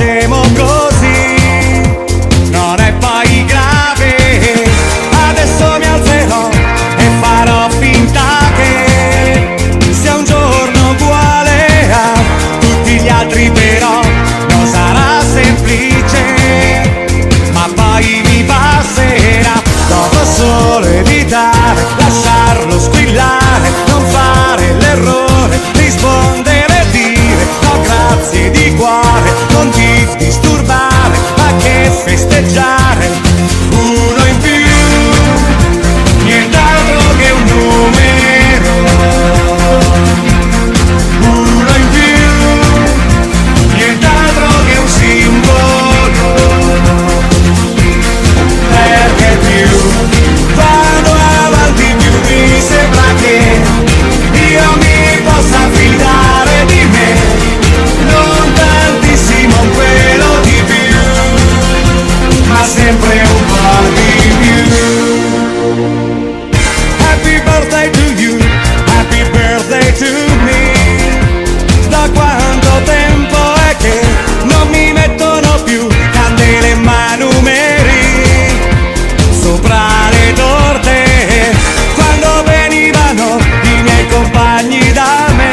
facemo così, non è poi grave. Adesso mi alzerò e farò finta che sia un giorno uguale a tutti gli altri, però non sarà semplice, ma poi mi passerà. Dopo solo evitare, lasciarlo squillare, non fare l'errore, rispondere e dire no grazie di cuore, non ti disturbare, ma che festeggiare. Uno in più, nient'altro che un numero. Uno in più, nient'altro che un simbolo. Perché più vado avanti più mi sembra che io mi possa fidare di me, non tantissimo un pelo di più, ma sempre un po' di più. Happy birthday to you, happy birthday to me. Da quanto tempo è che non mi mettono più candele ma numeri sopra le torte, quando venivano i miei compagni da me.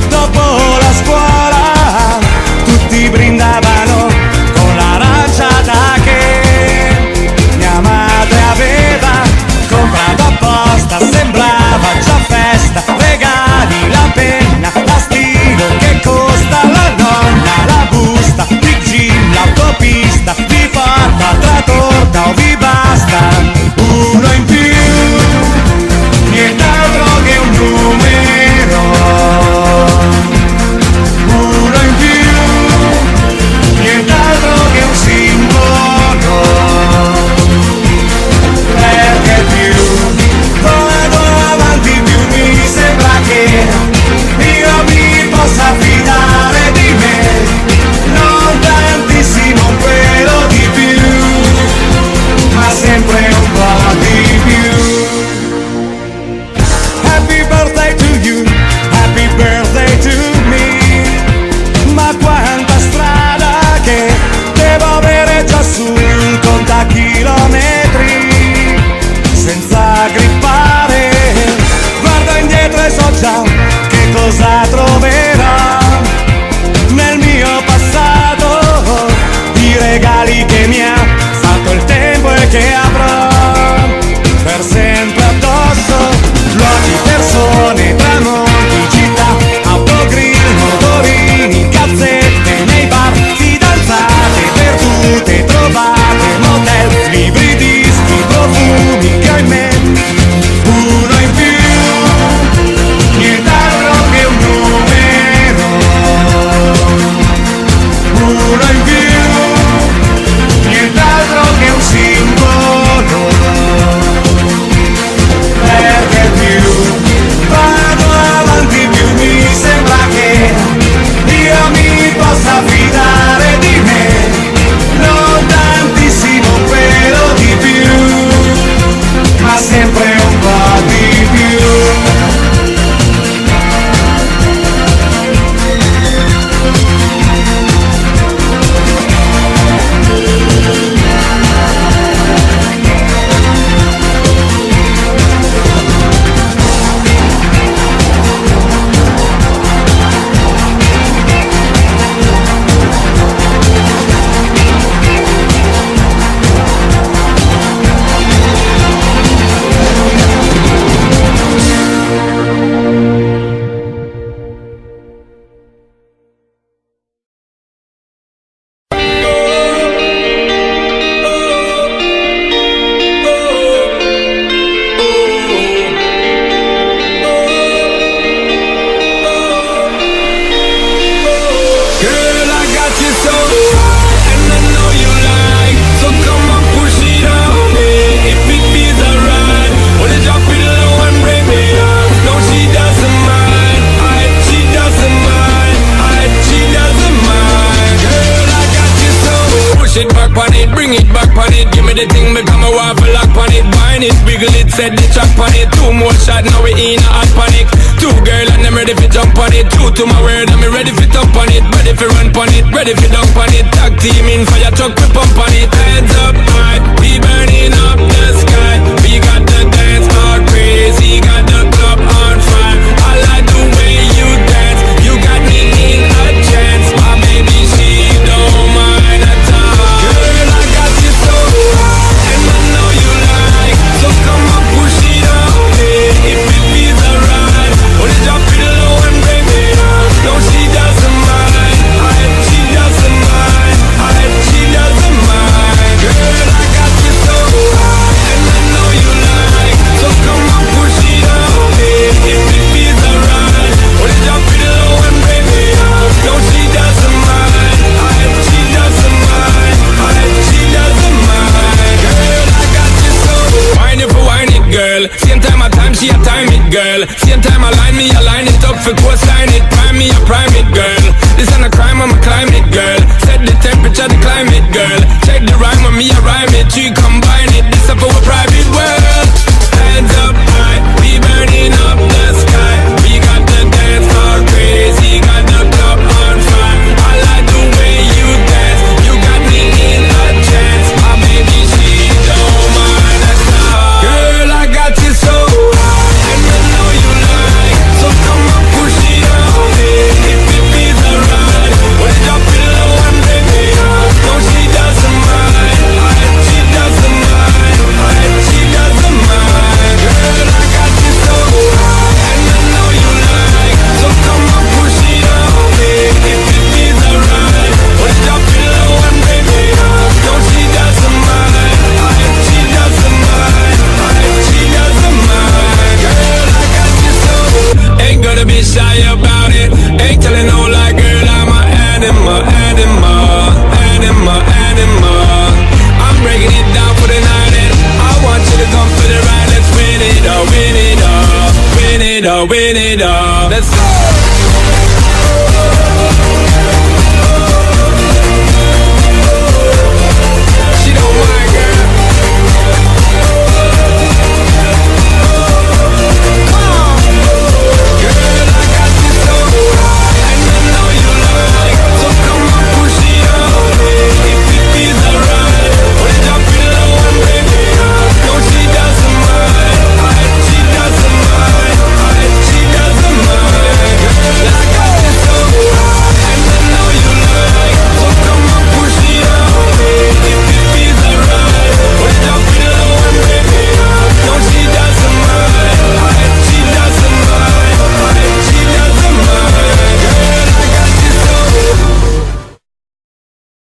Dopo la scuola tutti brindavano con l'aranciata che bring it back on it. Give me the thing, become a waffle lock on it. Wine it, wiggle it, set the track on it. 2 more shots, now we in a hot panic. 2 girl and I'm ready for jump on it. True to my word, I'm ready for jump on it. Ready for run on it, ready for dunk on it. Tag team in fire truck, we pump on it. Heads up high, we burning up the sky. We got the dance floor crazy, got the club on fire. I like the way you dance, you got me in a trance. My baby, she don't mind at all. Girl, I got you so high, and I know you like. So come on, push it on me, if it feels alright. Wanna drop it low and bring it up. No, she doesn't mind. She doesn't mind. She doesn't mind. Girl, I got you so high, and I know you like. So come on, push it on me, if it feels alright. Wanna drop it low and bring it up. No, she doesn't mind. She doesn't mind. She doesn't mind. Girl, I got you so. Wine it for wine it, girl. Same time she a time it, girl. Same time I line it up for coastline it. Prime me, I prime it, girl. This ain't a crime, I'm a climate, girl. Set the temperature, the climate, girl. Check the rhyme on me, I rhyme it. 3 combine